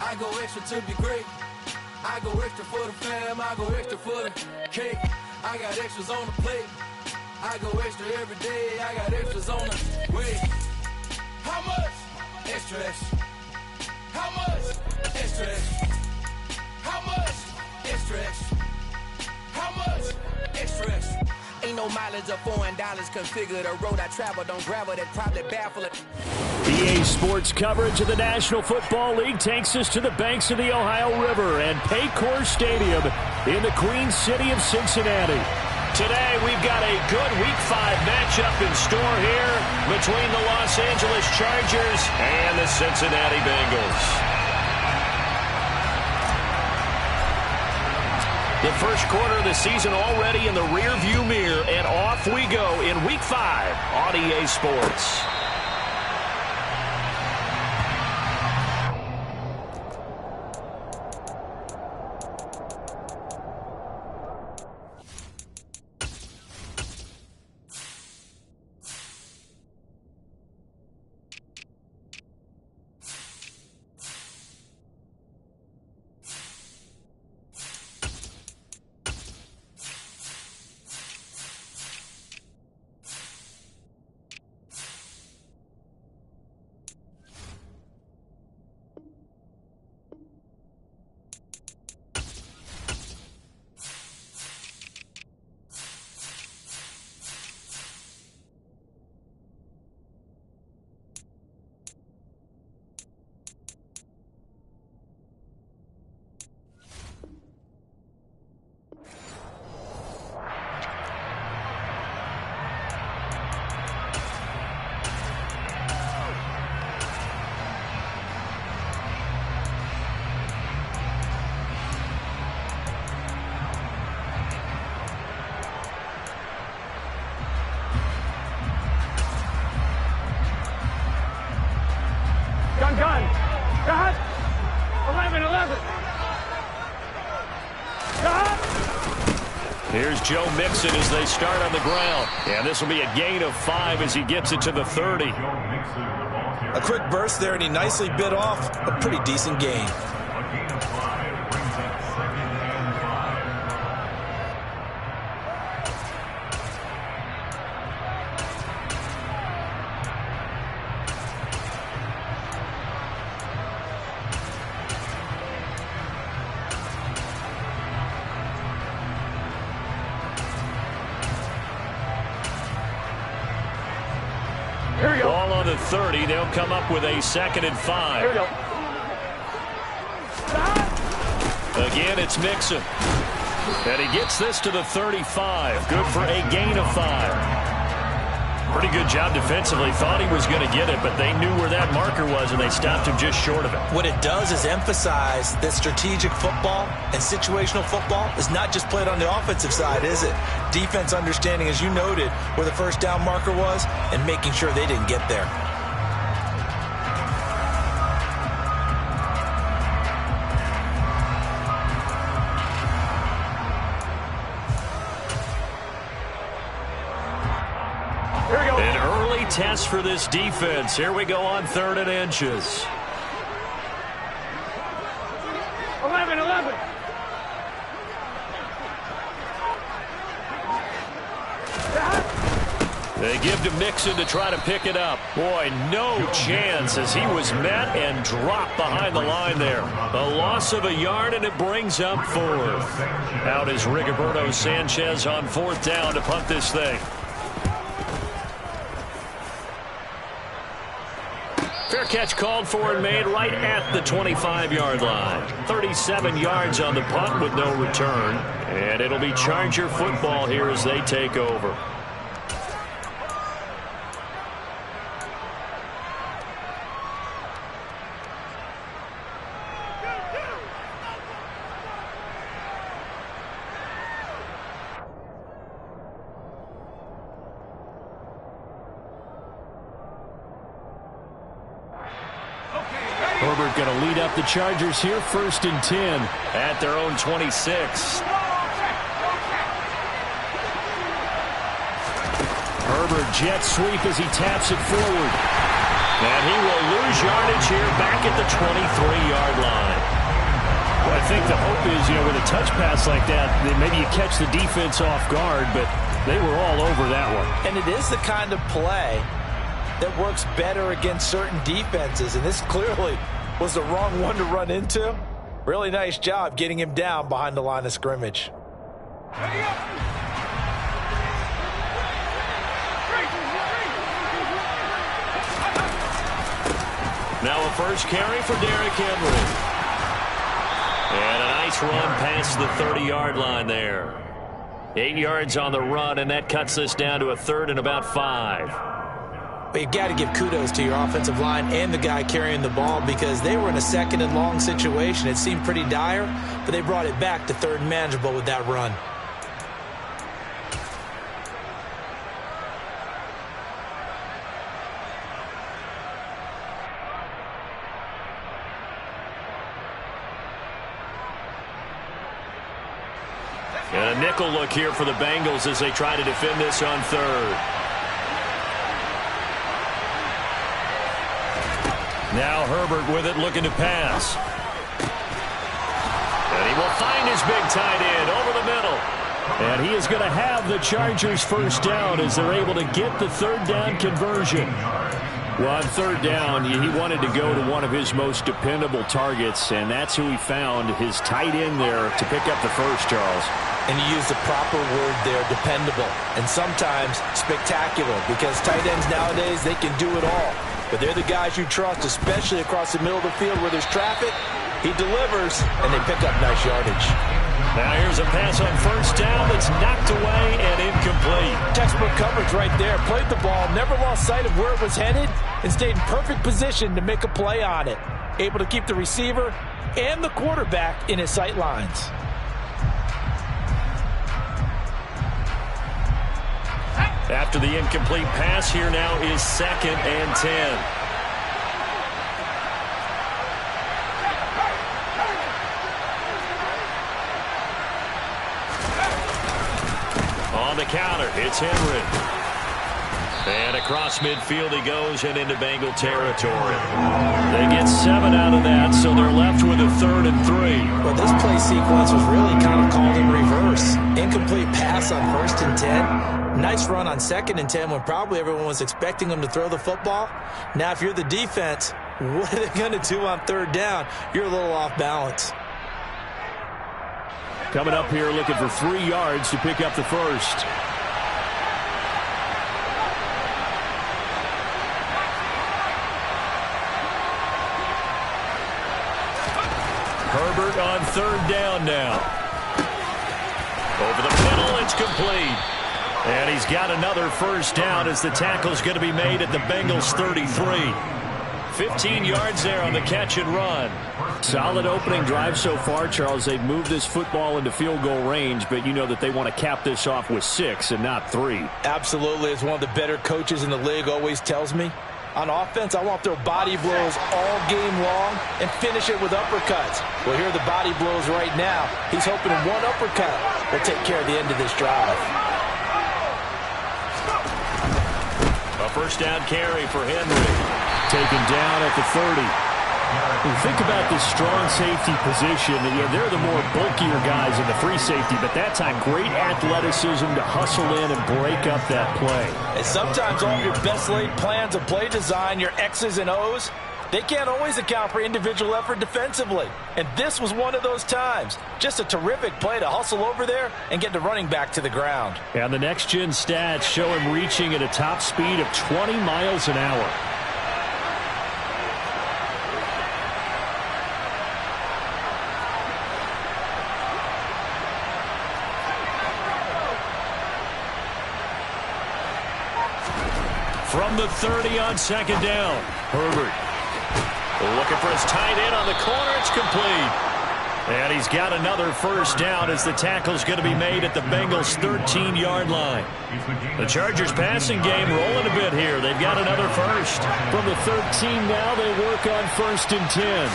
I go extra to be great. I go extra for the fam, I go extra for the cake. I got extras on the plate. I go extra every day, I got extras on the way. How much? Extra, extra. How much? Extra, extra. How much? Extra, extra. How much? Extra, extra. Ain't no mileage of $4 configure the road I travel. Don't gravel that probably baffle it. EA Sports coverage of the National Football League takes us to the banks of the Ohio River and Paycor Stadium in the Queen City of Cincinnati. Today, we've got a good Week 5 matchup in store here between the Los Angeles Chargers and the Cincinnati Bengals. The first quarter of the season already in the rearview mirror, and off we go in Week 5 on EA Sports. Gun. Cut. 11. Cut. Here's Joe Mixon as they start on the ground. And this will be a gain of 5 as he gets it to the 30. A quick burst there, and he nicely bit off a pretty decent gain. Ball on the 30. They'll come up with a 2nd and 5. Here we go. Again, it's Mixon. And he gets this to the 35. Good for a gain of 5. Pretty good job defensively. Thought he was going to get it, but they knew where that marker was, and they stopped him just short of it. What it does is emphasize that strategic football and situational football is not just played on the offensive side, is it? Defense understanding, as you noted, where the first down marker was and making sure they didn't get there. An early test for this defense. Here we go on 3rd and inches. 11. They give to Mixon to try to pick it up. Boy, no chance as he was met and dropped behind the line there. A loss of a yard, and it brings up 4th. Out is Rigoberto Sanchez on 4th down to punt this thing. Fair catch called for and made right at the 25-yard line. 37 yards on the punt with no return. And it'll be Charger football here as they take over. Herbert going to lead up the Chargers here, 1st and 10 at their own 26. Herbert jet sweep as he taps it forward. And he will lose yardage here back at the 23-yard line. you know, with a touch pass like that, maybe you catch the defense off guard, but they were all over that one. And it is the kind of play that works better against certain defenses, and this clearly was the wrong one to run into. Really nice job getting him down behind the line of scrimmage. Now a first carry for Derrick Henry. And a nice run past the 30-yard line there. 8 yards on the run, and that cuts this down to a third and about 5. But you've got to give kudos to your offensive line and the guy carrying the ball, because they were in a second and long situation. It seemed pretty dire, but they brought it back to third and manageable with that run. And a nickel look here for the Bengals as they try to defend this on third. Now Herbert with it, looking to pass. And he will find his big tight end over the middle. And he is going to have the Chargers first down as they're able to get the third down conversion. Well, on third down, he wanted to go to one of his most dependable targets, and that's who he found, his tight end there, to pick up the first, Charles. And you use the proper word there, dependable, and sometimes spectacular, because tight ends nowadays, they can do it all. But they're the guys you trust, especially across the middle of the field where there's traffic. He delivers, and they pick up nice yardage. Now here's a pass on first down that's knocked away and incomplete. Textbook coverage right there. Played the ball, never lost sight of where it was headed, and stayed in perfect position to make a play on it. Able to keep the receiver and the quarterback in his sight lines. After the incomplete pass, here now is 2nd and 10. On the counter, it's Henry. And across midfield he goes and into Bengal territory. They get 7 out of that, so they're left with a 3rd and 3. Well, this play sequence was really kind of called in reverse. Incomplete pass on 1st and 10. Nice run on 2nd and 10 when probably everyone was expecting them to throw the football. Now, if you're the defense, what are they going to do on 3rd down? You're a little off balance. Coming up here looking for 3 yards to pick up the first. Herbert on 3rd down now. Over the middle, it's complete. And he's got another first down as the tackle's going to be made at the Bengals 33. 15 yards there on the catch and run. Solid opening drive so far, Charles. They've moved this football into field goal range, but you know that they want to cap this off with 6 and not 3. Absolutely. As one of the better coaches in the league always tells me, on offense, I want to throw body blows all game long and finish it with uppercuts. Well, here are the body blows right now. He's hoping one uppercut will take care of the end of this drive. A first down carry for Henry. Taken down at the 30. Think about this strong safety position. Yeah, they're the more bulkier guys in the free safety, but that time great athleticism to hustle in and break up that play. And sometimes all of your best laid plans of play design, your X's and O's, they can't always account for individual effort defensively. And this was one of those times. Just a terrific play to hustle over there and get the running back to the ground. And the next-gen stats show him reaching at a top speed of 20 miles an hour. From the 30 on 2nd down, Herbert looking for his tight end on the corner. It's complete. And he's got another first down as the tackle's going to be made at the Bengals' 13-yard line. The Chargers passing game rolling a bit here. They've got another first. From the 13 now, they work on 1st and 10.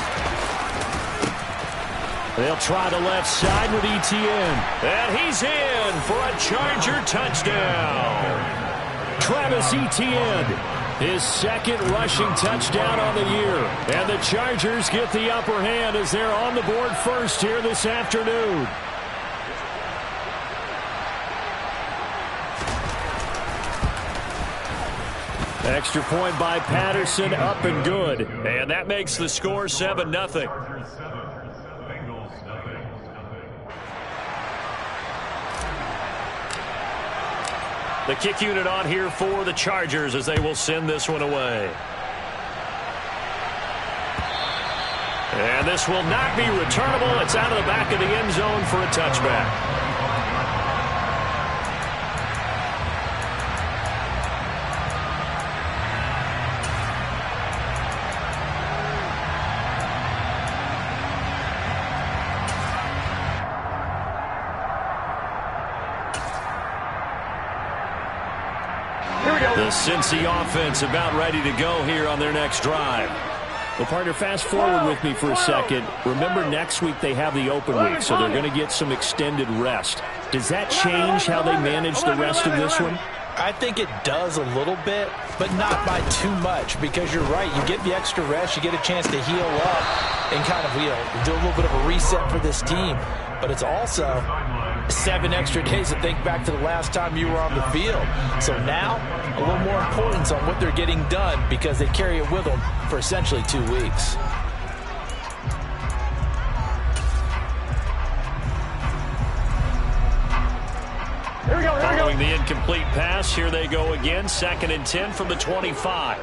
They'll try the left side with Etienne. And he's in for a Charger touchdown. Travis Etienne His second rushing touchdown on the year. And the Chargers get the upper hand as they're on the board first here this afternoon. Extra point by Patterson, up and good. And that makes the score 7-0. The kick unit on here for the Chargers as they will send this one away. And this will not be returnable. It's out of the back of the end zone for a touchback. The Cincy offense about ready to go here on their next drive. Well, partner, fast forward with me for a second. Remember, next week they have the open week, so they're going to get some extended rest. Does that change how they manage the rest of this one? I think it does a little bit, but not by too much, because you're right. You get the extra rest, you get a chance to heal up and kind of, do a little bit of a reset for this team. But it's also 7 extra days to think back to the last time you were on the field. So now, a little more importance on what they're getting done because they carry it with them for essentially 2 weeks. Following the incomplete pass, here they go again. 2nd and 10 from the 25.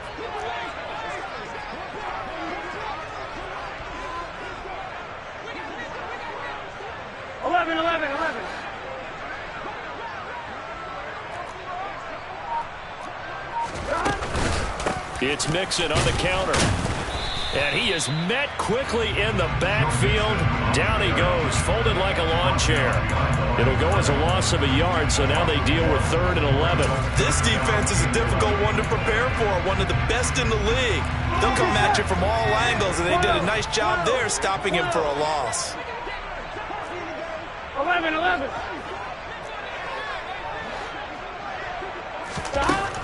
It's Mixon on the counter. And he is met quickly in the backfield. Down he goes, folded like a lawn chair. It'll go as a loss of a yard, so now they deal with 3rd and 11. This defense is a difficult one to prepare for, one of the best in the league. They'll come at you from all angles, and they did a nice job there stopping him for a loss. 11.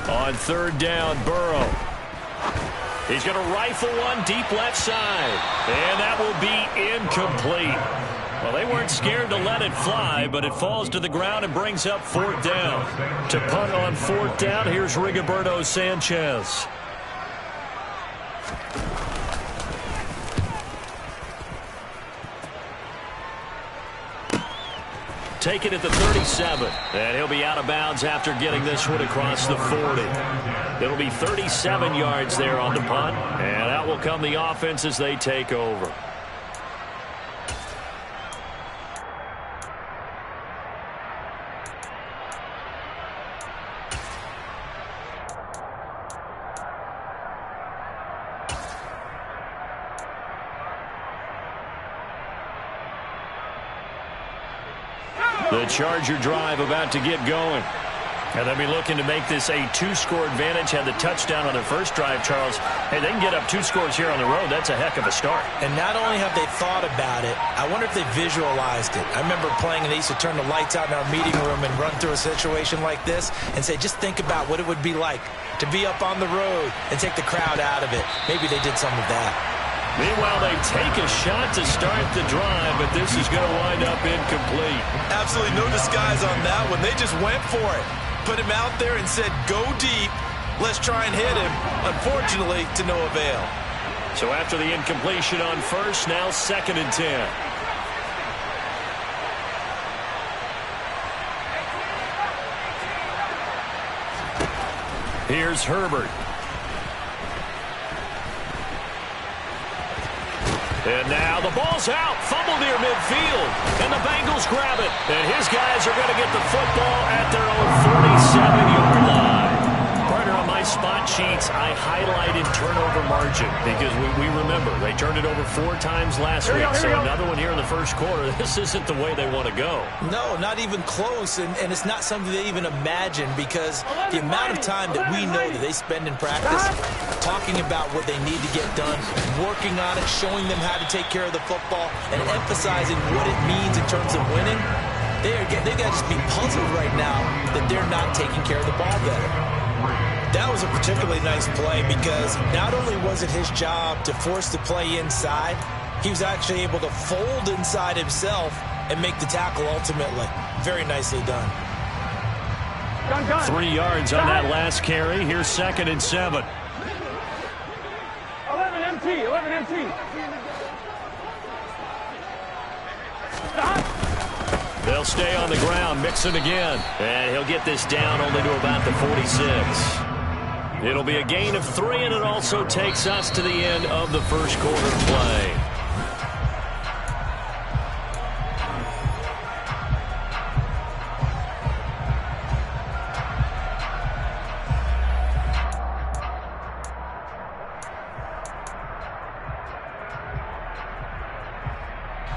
On 3rd down, Burrow. He's going to rifle one deep left side. And that will be incomplete. Well, they weren't scared to let it fly, but it falls to the ground and brings up 4th down. To punt on 4th down, here's Rigoberto Sanchez. Take it at the 37. And he'll be out of bounds after getting this one across the 40. It'll be 37 yards there on the punt. And out will come the offense as they take over. The Charger drive about to get going. And they'll be looking to make this a 2-score advantage. Had the touchdown on their first drive, Charles. Hey, they can get up 2 scores here on the road. That's a heck of a start. And not only have they thought about it, I wonder if they visualized it. I remember playing, and they used to turn the lights out in our meeting room and run through a situation like this and say, just think about what it would be like to be up on the road and take the crowd out of it. Maybe they did some of that. Meanwhile, they take a shot to start the drive, but this is going to wind up incomplete. Absolutely no disguise on that one. They just went for it. Put him out there and said, go deep. Let's try and hit him. Unfortunately, to no avail. So after the incompletion on 1st, now 2nd and 10. Here's Herbert. And now the ball's out. Fumble near midfield. And the Bengals grab it. And his guys are going to get the football at their own 47-yard line. Partner, on my spot sheets, I highlighted turnover margin because we remember they turned it over 4 times last week. So another one here in the first quarter. This isn't the way they want to go. No, not even close. And it's not something they even imagine because the amount of time that we know that they spend in practice talking about what they need to get done, working on it, showing them how to take care of the football, and emphasizing what it means in terms of winning, they got to just be puzzled right now that they're not taking care of the ball better. That was a particularly nice play because not only was it his job to force the play inside, he was actually able to fold inside himself and make the tackle ultimately. Very nicely done. 3 yards on that last carry. Here's 2nd and 7. 11 MT, 11 MT. They'll stay on the ground, Mixon again. And he'll get this down only to about the 46. It'll be a gain of 3, and it also takes us to the end of the first quarter play.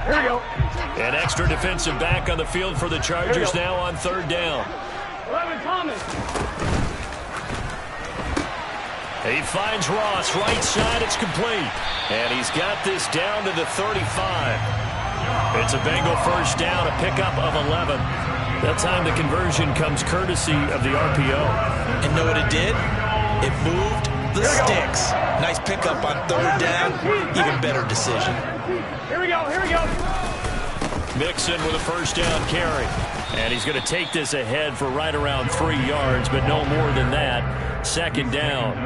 Here we go. An extra defensive back on the field for the Chargers now on 3rd down. 11 Thomas. He finds Ross, right side, it's complete. And he's got this down to the 35. It's a Bengal first down, a pickup of 11. That time the conversion comes courtesy of the RPO. And know what it did? It moved the sticks. Nice pickup on 3rd down. Even better decision. Here we go, here we go. Mixon with a first down carry. And he's going to take this ahead for right around 3 yards, but no more than that. 2nd down.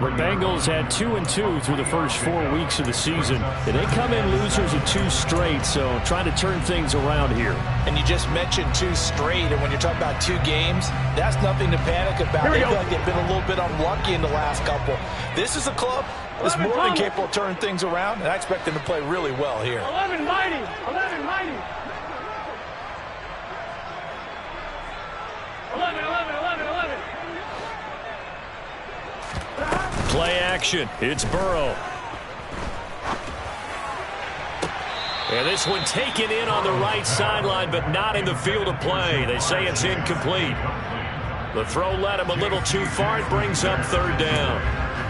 The Bengals had 2-2 through the first 4 weeks of the season. And they come in losers of 2 straight, so trying to turn things around here. And you just mentioned 2 straight, and when you're talking about 2 games, that's nothing to panic about. They feel like they've been a little bit unlucky in the last couple. This is a club that's more than capable of turning things around, and I expect them to play really well here. 11 mighty, 11 mighty. 11, 11, 11, 11. Play action. It's Burrow. And this one taken in on the right sideline, but not in the field of play. They say it's incomplete. The throw led him a little too far. It brings up 3rd down.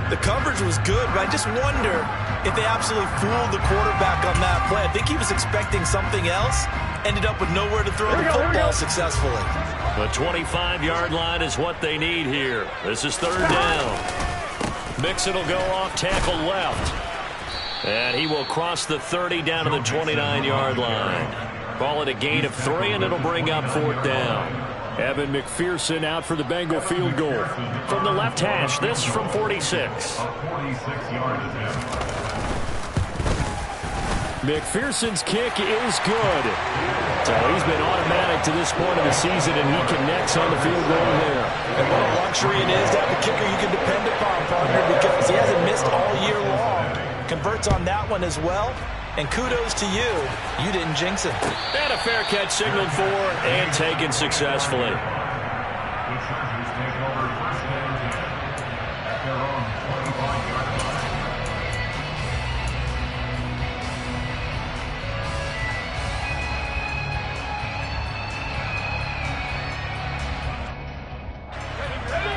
The coverage was good, but I just wonder if they absolutely fooled the quarterback on that play. I think he was expecting something else. Ended up with nowhere to throw the football successfully. The 25-yard line is what they need here. This is 3rd down. Mixon will go off tackle left. And he will cross the 30 down to the 29-yard line. Call it a gain of 3, and it'll bring up 4th down. Evan McPherson out for the Bengal field goal. From the left hash, this from 46. McPherson's kick is good. So he's been automatic to this point of the season, and he connects on the field goal there. And what a luxury it is to have a kicker you can depend upon, partner, because he hasn't missed all year long. Converts on that one as well. And kudos to you. You didn't jinx him. And a fair catch signaled for and taken successfully.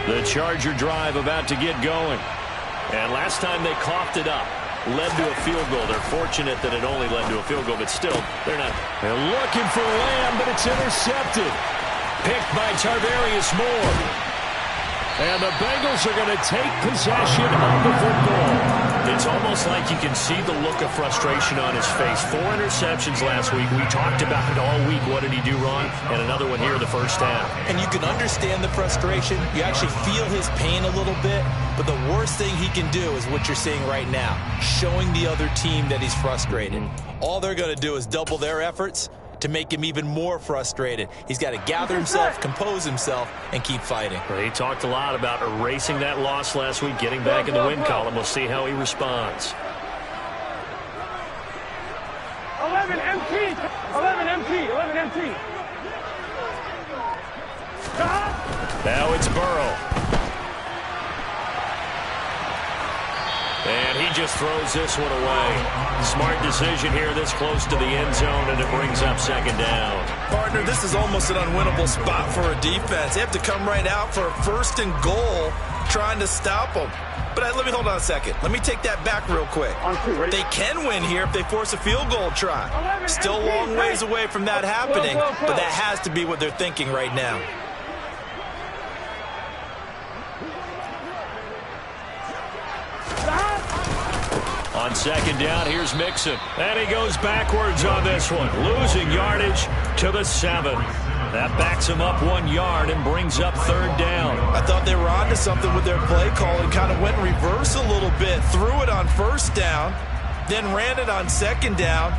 The Charger drive about to get going. And last time they coughed it up, led to a field goal. They're fortunate that it only led to a field goal, but still, they're not. They're looking for Lamb, but it's intercepted. Picked by Tarvarius Moore. And the Bengals are going to take possession of the football. It's almost like you can see the look of frustration on his face. 4 interceptions last week. We talked about it all week. What did he do wrong? And another one here in the first half. And you can understand the frustration. You actually feel his pain a little bit. But the worst thing he can do is what you're seeing right now, showing the other team that he's frustrated. All they're going to do is double their efforts to make him even more frustrated. He's got to gather himself, compose himself, and keep fighting. Well, he talked a lot about erasing that loss last week, getting back in the win column. We'll see how he responds. 11 MT, 11 MT, 11 MT. Now it's Burrow. And he just throws this one away. Smart decision here this close to the end zone, and it brings up 2nd down. Partner, this is almost an unwinnable spot for a defense. They have to come right out for a 1st and goal trying to stop them. But let me hold on a second. Let me take that back real quick. They can win here if they force a field goal try. Still a long ways away from that happening, but that has to be what they're thinking right now. On second down, here's Mixon. And he goes backwards on this one, losing yardage to the 7. That backs him up 1 yard and brings up third down. I thought they were onto something with their play call and kind of went in reverse a little bit. Threw it on first down, then ran it on second down.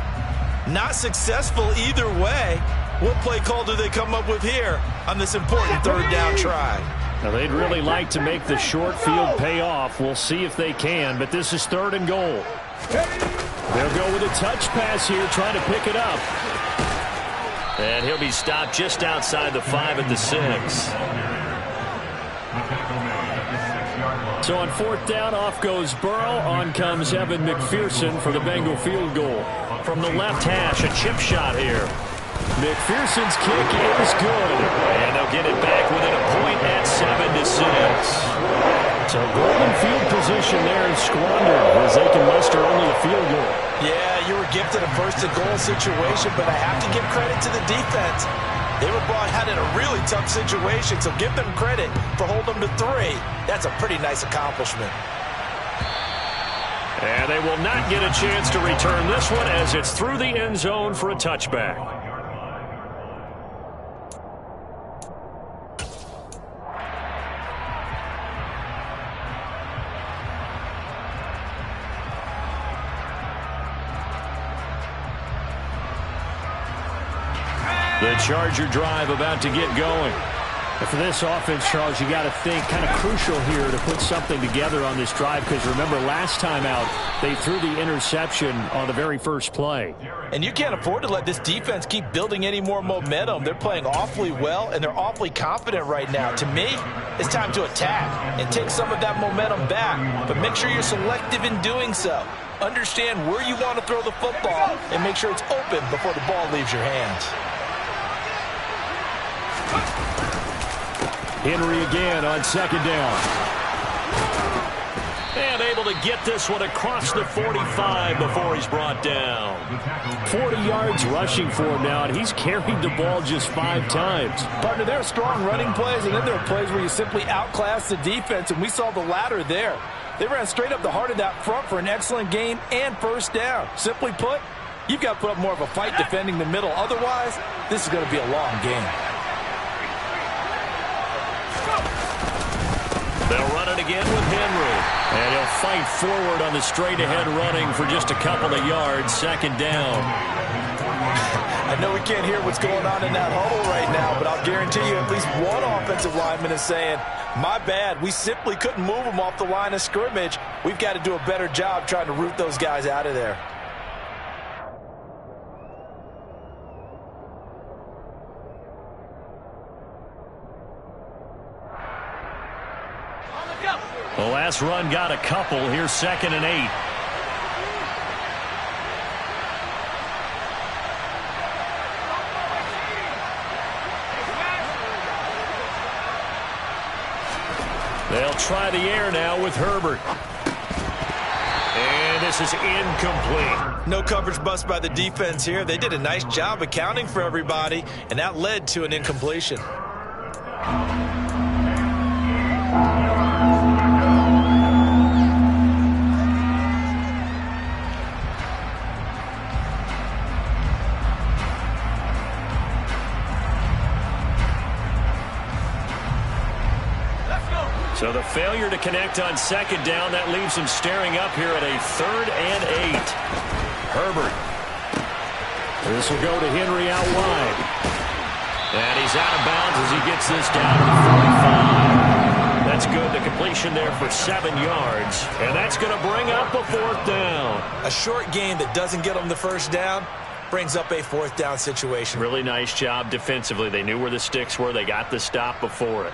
Not successful either way. What play call do they come up with here on this important third down try? Now, they'd really like to make the short field pay off. We'll see if they can, but this is 3rd and goal. They'll go with a touch pass here, trying to pick it up. And he'll be stopped just outside the 5 at the 6. So on 4th down, off goes Burrow. On comes Evan McPherson for the Bengal field goal. From the left hash, a chip shot here. McPherson's kick is good. And they'll get it back within a point at 7-6. So golden field position there is squandered as they can muster only a field goal. Yeah, you were gifted a first-and-goal situation, but I have to give credit to the defense. They were brought out in a really tough situation, so give them credit for holding them to 3. That's a pretty nice accomplishment. And they will not get a chance to return this one as it's through the end zone for a touchback. The Charger drive about to get going. And for this offense, Charles, you got to think kind of crucial here to put something together on this drive because remember last time out they threw the interception on the very first play. And you can't afford to let this defense keep building any more momentum. They're playing awfully well and they're awfully confident right now. To me, it's time to attack and take some of that momentum back. But make sure you're selective in doing so. Understand where you want to throw the football and make sure it's open before the ball leaves your hands. Henry again on second down. And able to get this one across the 45 before he's brought down. 40 yards rushing for him now, and he's carried the ball just 5 times. Partner, there are strong running plays, and then there are plays where you simply outclass the defense, and we saw the latter there. They ran straight up the heart of that front for an excellent gain and first down. Simply put, you've got to put up more of a fight defending the middle. Otherwise, this is going to be a long game. They'll run it again with Henry. And he'll fight forward on the straight-ahead running for just a couple of yards. Second down. I know we can't hear what's going on in that huddle right now, but I'll guarantee you at least one offensive lineman is saying, my bad, we simply couldn't move them off the line of scrimmage. We've got to do a better job trying to root those guys out of there. The last run got a couple. Here's 2nd and 8. They'll try the air now with Herbert. And this is incomplete. No coverage bust by the defense here. They did a nice job accounting for everybody, and that led to an incompletion. So the failure to connect on second down, that leaves him staring up here at a 3rd and 8. Herbert. This will go to Henry out wide. And he's out of bounds as he gets this down to the 45. That's good. The completion there for 7 yards. And that's going to bring up a 4th down. A short gain that doesn't get them the first down brings up a 4th down situation. Really nice job defensively. They knew where the sticks were. They got the stop before it.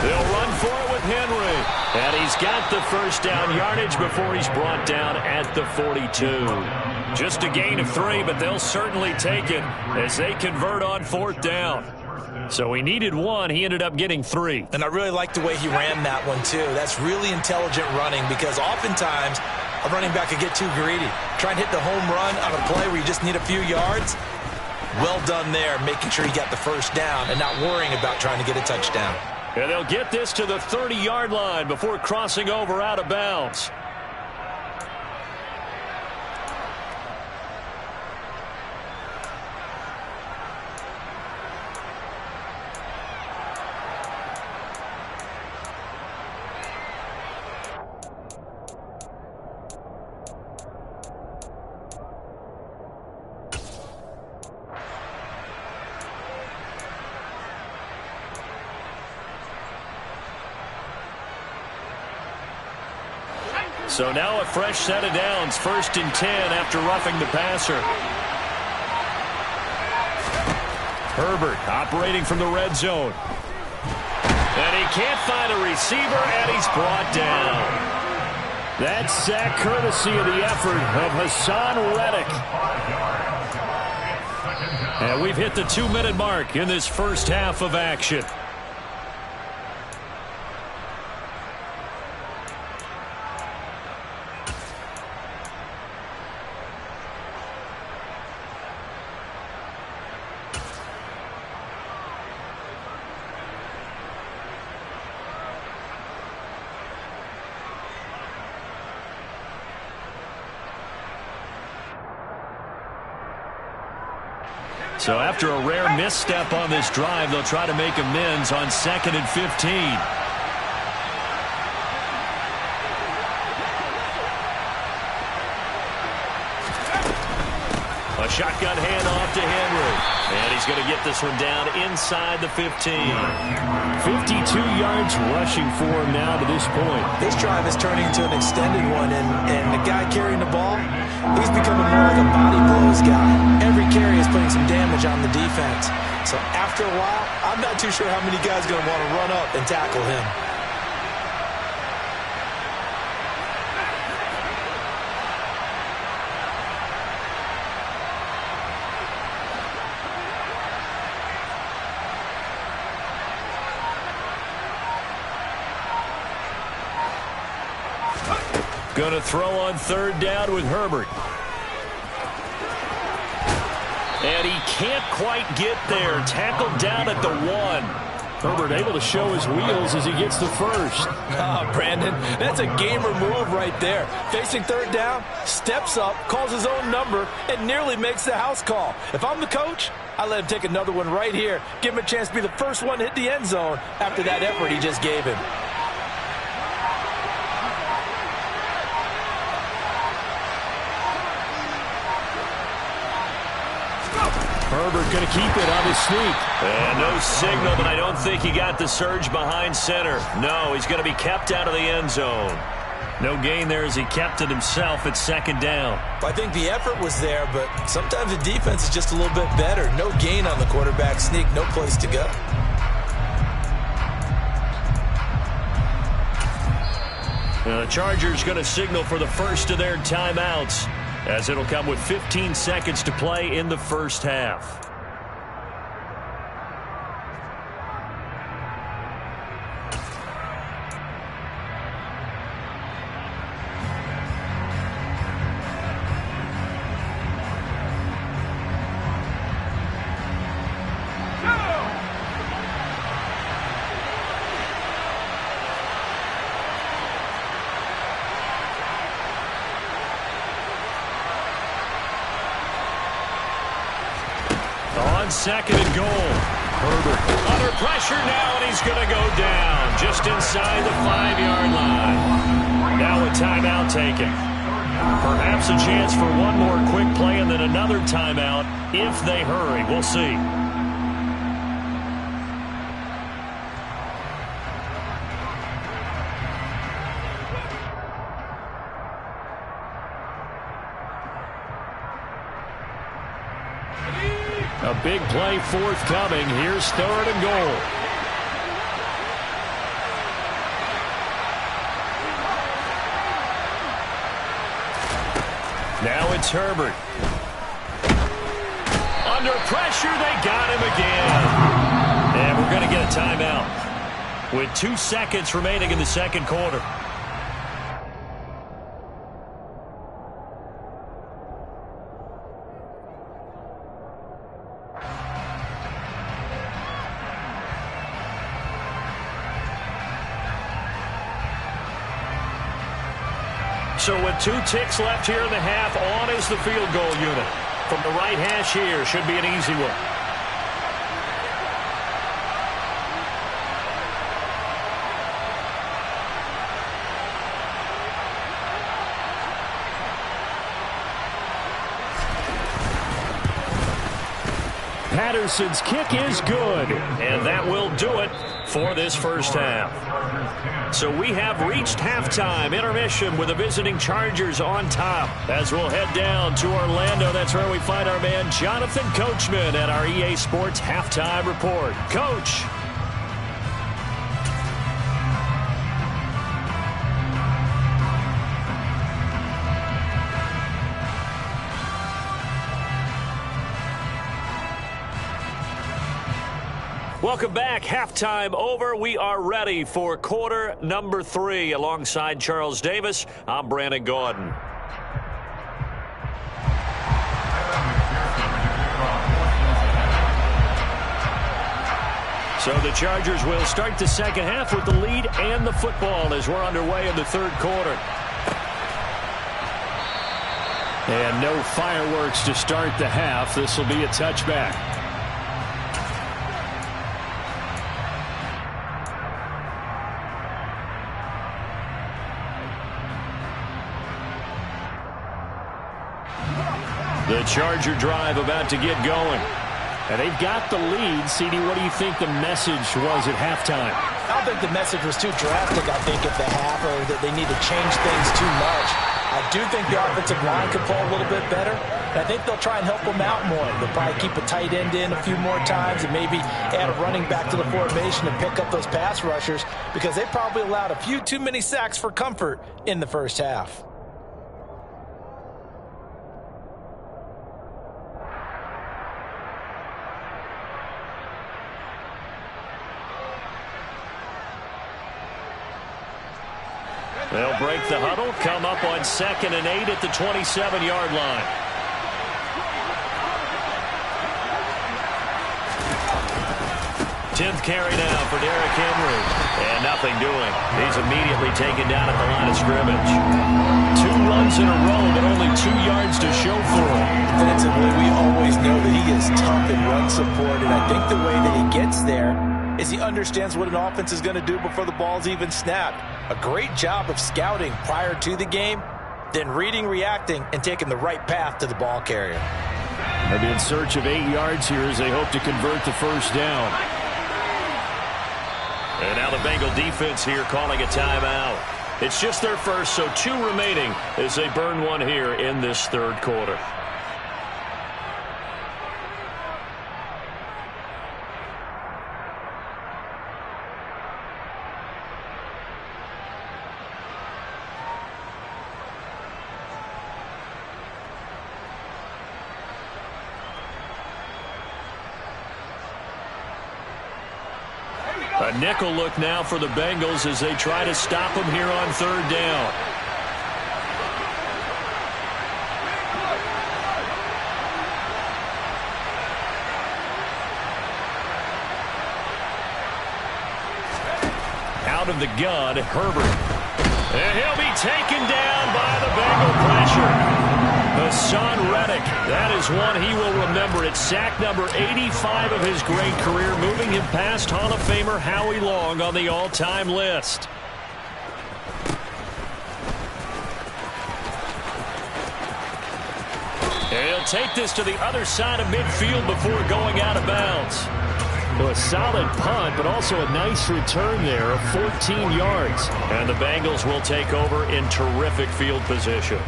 They'll run for it with Henry. And he's got the first down yardage before he's brought down at the 42. Just a gain of 3, but they'll certainly take it as they convert on 4th down. So he needed 1. He ended up getting 3. And I really like the way he ran that one, too. That's really intelligent running because oftentimes a running back could get too greedy. Try and hit the home run on a play where you just need a few yards. Well done there, making sure he got the first down and not worrying about trying to get a touchdown. And they'll get this to the 30-yard line before crossing over out of bounds. So now a fresh set of downs, 1st and 10 after roughing the passer. Herbert operating from the red zone. And he can't find a receiver, and he's brought down. That's sack courtesy of the effort of Hassan Reddick. And we've hit the 2-minute mark in this first half of action. So after a rare misstep on this drive, they'll try to make amends on 2nd and 15. A shotgun handoff to Henry. And he's going to get this one down inside the 15. 52 yards rushing for him now to this point. This drive is turning into an extended one, and the guy carrying the ball, he's becoming more like a body blows guy. Every carry is putting some damage on the defense. So after a while, I'm not too sure how many guys are going to want to run up and tackle him. Going to throw on 3rd down with Herbert. And he can't quite get there. Tackled down at the 1. Herbert able to show his wheels as he gets the first. Oh, Brandon, that's a gamer move right there. Facing 3rd down, steps up, calls his own number, and nearly makes the house call. If I'm the coach, I let him take another one right here. Give him a chance to be the first one to hit the end zone after that effort he just gave him. Herbert going to keep it on his sneak. And no signal, but I don't think he got the surge behind center. No, he's going to be kept out of the end zone. No gain there as he kept it himself at 2nd down. I think the effort was there, but sometimes the defense is just a little bit better. No gain on the quarterback sneak, no place to go. Now the Chargers going to signal for the first of their timeouts, as it'll come with 15 seconds to play in the first half. On 2nd and goal. Herbert under pressure now, and he's going to go down just inside the 5-yard line. Now a timeout taken. Perhaps a chance for one more quick play and then another timeout if they hurry. We'll see. A big play forthcoming. Here's 3rd and goal. Now it's Herbert. Under pressure, they got him again. And we're going to get a timeout with 2 seconds remaining in the 2nd quarter. So with 2 ticks left here in the half, on is the field goal unit. From the right hash here, should be an easy one. Patterson's kick is good, and that will do it for this first half. So we have reached halftime intermission with the visiting Chargers on top. As we'll head down to Orlando, that's where we find our man Jonathan Coachman at our EA Sports Halftime Report. Coach. Welcome back. Halftime over. We are ready for quarter number 3. Alongside Charles Davis, I'm Brandon Gaudin. So the Chargers will start the second half with the lead and the football as we're underway in the third quarter. And no fireworks to start the half. This will be a touchback. The Charger drive about to get going. And they've got the lead. CD, what do you think the message was at halftime? I don't think the message was too drastic, I think, at the half, or that they need to change things too much. I do think the offensive line could play a little bit better. And I think they'll try and help them out more. They'll probably keep a tight end in a few more times and maybe add a running back to the formation and pick up those pass rushers because they probably allowed a few too many sacks for comfort in the first half. They'll break the huddle, come up on 2nd and 8 at the 27-yard line. Tenth carry now for Derrick Henry. And nothing doing. He's immediately taken down at the line of scrimmage. 2 runs in a row, but only 2 yards to show for it. Defensively, we always know that he is tough in run support, and I think the way that he gets there is he understands what an offense is going to do before the ball's even snapped. A great job of scouting prior to the game, then reading, reacting, and taking the right path to the ball carrier. They'll be in search of 8 yards here as they hope to convert the first down. And now the Bengal defense here calling a timeout. It's just their first, so 2 remaining as they burn one here in this third quarter. A nickel look now for the Bengals as they try to stop them here on third down. Out of the gun, Herbert. And he'll be taken down by the Bengal pressure. Hassan Reddick, that is one he will remember. It's sack number 85 of his great career, moving him past Hall of Famer Howie Long on the all-time list. And he'll take this to the other side of midfield before going out of bounds. So a solid punt, but also a nice return there of 14 yards. And the Bengals will take over in terrific field position.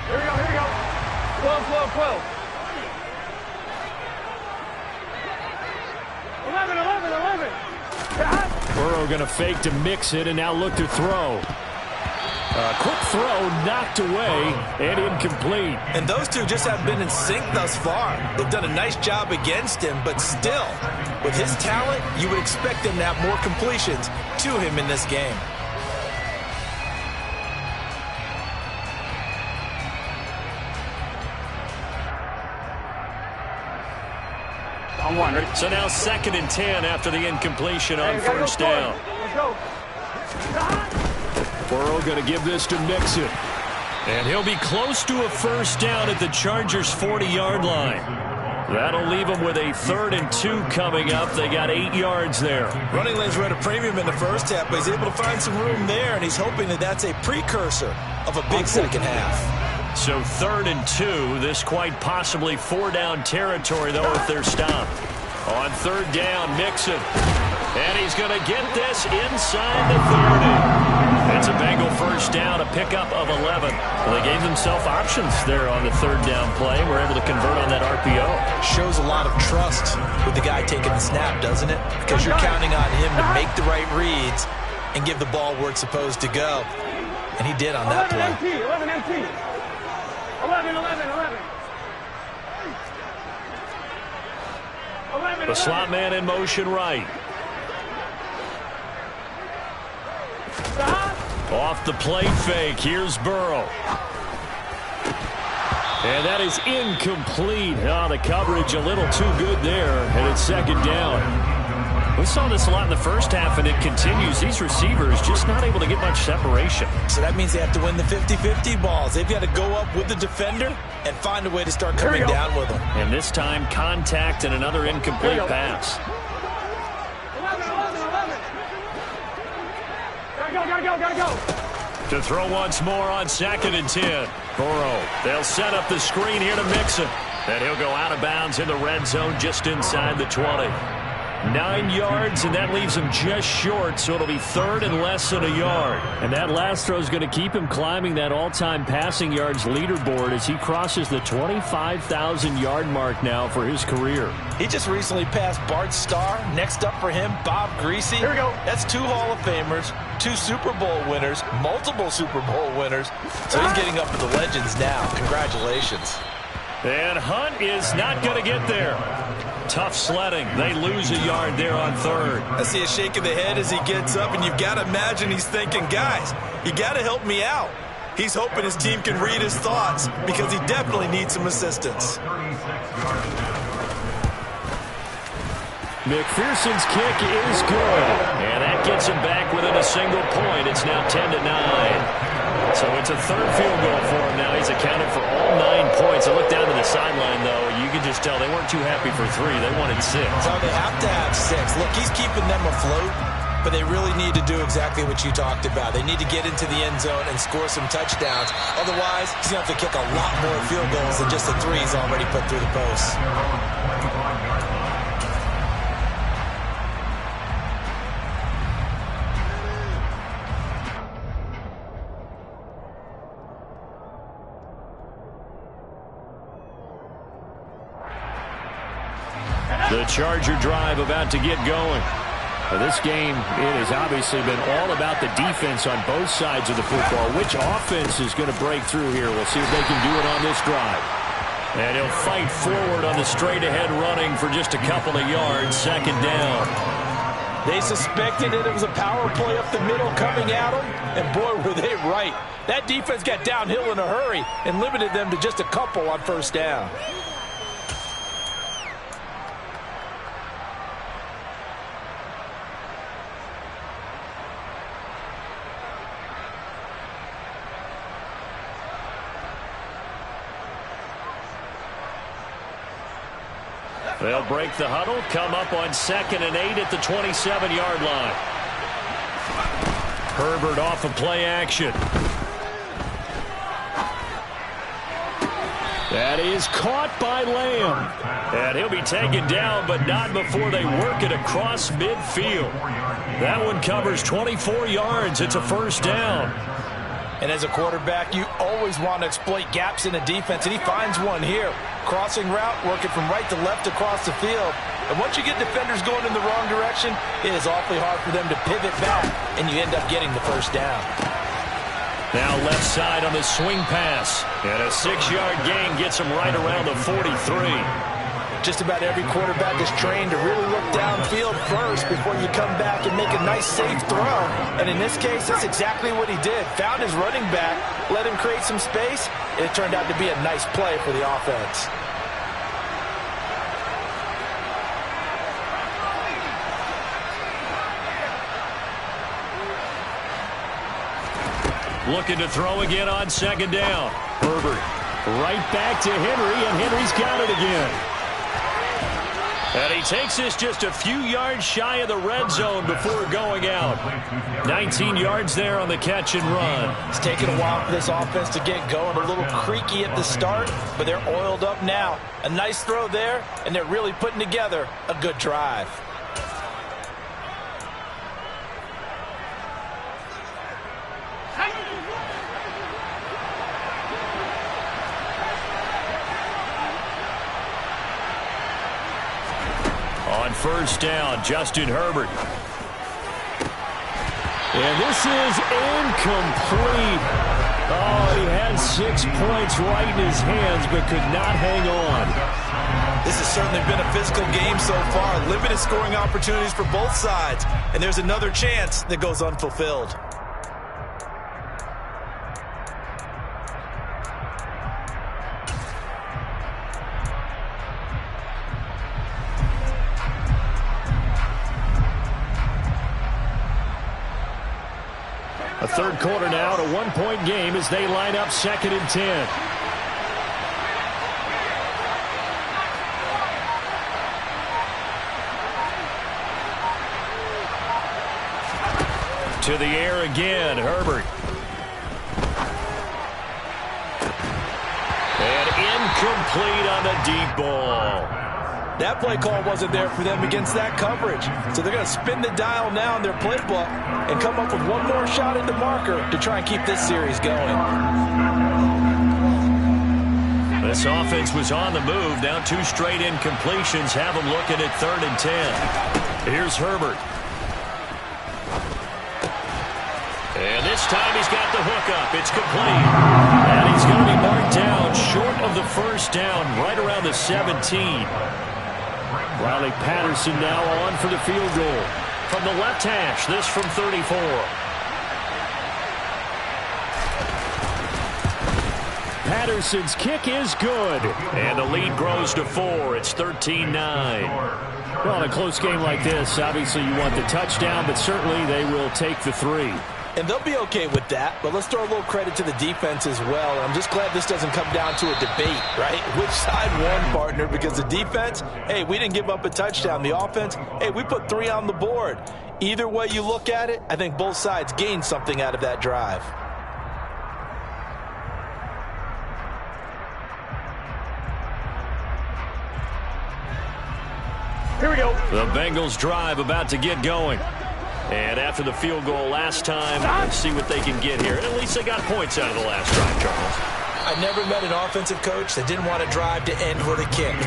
Here we go. 12. 11. Burrow going to fake to mix it and now look to throw. Quick throw knocked away and incomplete. And those two just have been in sync thus far. They've done a nice job against him, but still, with his talent, you would expect him to have more completions to him in this game. On one, ready? So now 2nd and 10 after the incompletion on first down. Let's go. Burrow going to give this to Mixon. And he'll be close to a first down at the Chargers' 40-yard line. That'll leave them with a 3rd and 2 coming up. They got 8 yards there. Running lanes were at a premium in the first half, but he's able to find some room there, and he's hoping that that's a precursor of a big second half. So 3rd and 2. This quite possibly 4-down territory, though, if they're stopped. On 3rd down, Mixon. And he's going to get this inside the 30. It's a Bengal first down, a pickup of 11. Well, they gave themselves options there on the 3rd down play. We're able to convert on that RPO. Shows a lot of trust with the guy taking the snap, doesn't it? Because you're counting on him to make the right reads and give the ball where it's supposed to go. And he did on that play. 11 MT. 11. The slot man in motion right. Off the play fake. Here's Burrow. And that is incomplete. Oh, the coverage a little too good there. And it's 2nd down. We saw this a lot in the first half, and it continues. These receivers just not able to get much separation. So that means they have to win the 50-50 balls. They've got to go up with the defender and find a way to start coming down with them. And this time, contact and another incomplete pass. 11. Gotta go. To throw once more on 2nd and 10. Burrow. They'll set up the screen here to Mixon. And he'll go out of bounds in the red zone just inside the 20. 9 yards, and that leaves him just short, so it'll be 3rd and less than a yard. And that last throw is going to keep him climbing that all-time passing yards leaderboard as he crosses the 25,000-yard mark now for his career. He just recently passed Bart Starr. Next up for him, Bob Greasy. Here we go. That's 2 Hall of Famers, 2 Super Bowl winners, multiple Super Bowl winners. So he's getting up to the legends now. Congratulations. And Hunt is not going to get there. Tough sledding. They lose a yard there on 3rd. I see a shake of the head as he gets up, and you've got to imagine he's thinking, guys, you got to help me out. He's hoping his team can read his thoughts because he definitely needs some assistance. McPherson's kick is good. And that gets him back within a single point. It's now 10-9. So it's a 3rd field goal for him now. He's accounted for all 9 points. I look down to the sideline, though. You can just tell they weren't too happy for 3. They wanted 6. So they have to have 6. Look, he's keeping them afloat, but they really need to do exactly what you talked about. They need to get into the end zone and score some touchdowns. Otherwise, he's going to have to kick a lot more field goals than just the 3 he's already put through the posts. The Charger drive about to get going. Well, this game, it has obviously been all about the defense on both sides of the football. Which offense is going to break through here? We'll see if they can do it on this drive. And he'll fight forward on the straight-ahead running for just a couple of yards. 2nd down. They suspected that it was a power play up the middle coming at them, and boy, were they right. That defense got downhill in a hurry and limited them to just a couple on first down. They'll break the huddle, come up on 2nd and 8 at the 27-yard line. Herbert off of play action. That is caught by Lamb. And he'll be taken down, but not before they work it across midfield. That one covers 24 yards. It's a first down. And as a quarterback, you always want to exploit gaps in a defense, and he finds one here. Crossing route, working from right to left across the field. And once you get defenders going in the wrong direction, it is awfully hard for them to pivot back, and you end up getting the first down. Now left side on the swing pass. And a 6-yard gain gets him right around the 43. Just about every quarterback is trained to really look downfield first before you come back and make a nice, safe throw. And in this case, that's exactly what he did. Found his running back, let him create some space, and it turned out to be a nice play for the offense. Looking to throw again on second down. Herbert right back to Henry, and Henry's got it again. And he takes this just a few yards shy of the red zone before going out. 19 yards there on the catch and run. It's taken a while for this offense to get going. A little creaky at the start, but they're oiled up now. A nice throw there, and they're really putting together a good drive. On first down, Justin Herbert. And this is incomplete. Oh, he had 6 points right in his hands, but could not hang on. This has certainly been a physical game so far. Limited scoring opportunities for both sides. And there's another chance that goes unfulfilled. A third quarter now, a one-point game as they line up 2nd and 10. To the air again, Herbert. And incomplete on the deep ball. That play call wasn't there for them against that coverage. So they're going to spin the dial now in their playbook and come up with one more shot at the marker to try and keep this series going. This offense was on the move. Now 2 straight incompletions have them looking at 3rd and 10. Here's Herbert. And this time he's got the hook up. It's complete. And he's going to be marked down short of the first down, right around the 17. Riley Patterson now on for the field goal. From the left hash, this from 34. Patterson's kick is good. And the lead grows to 4. It's 13-9. Well, in a close game like this, obviously you want the touchdown, but certainly they will take the 3. And they'll be okay with that, but let's throw a little credit to the defense as well. And I'm just glad this doesn't come down to a debate, right? Which side won, partner? Because the defense, hey, we didn't give up a touchdown. The offense, hey, we put 3 on the board. Either way you look at it, I think both sides gained something out of that drive. Here we go. The Bengals drive about to get going. And after the field goal last time, let's see what they can get here. At least they got points out of the last drive, Charles. I never met an offensive coach that didn't want to drive to end with a kick.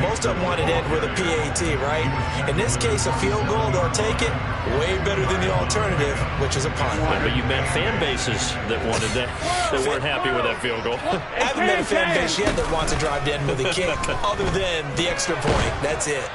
Most of them wanted to end with a PAT, right? In this case, a field goal, they'll take it. Way better than the alternative, which is a punt. But you met fan bases that wanted that, that weren't happy with that field goal. I haven't met a fan base yet that wants to drive to end with a kick, other than the extra point. That's it.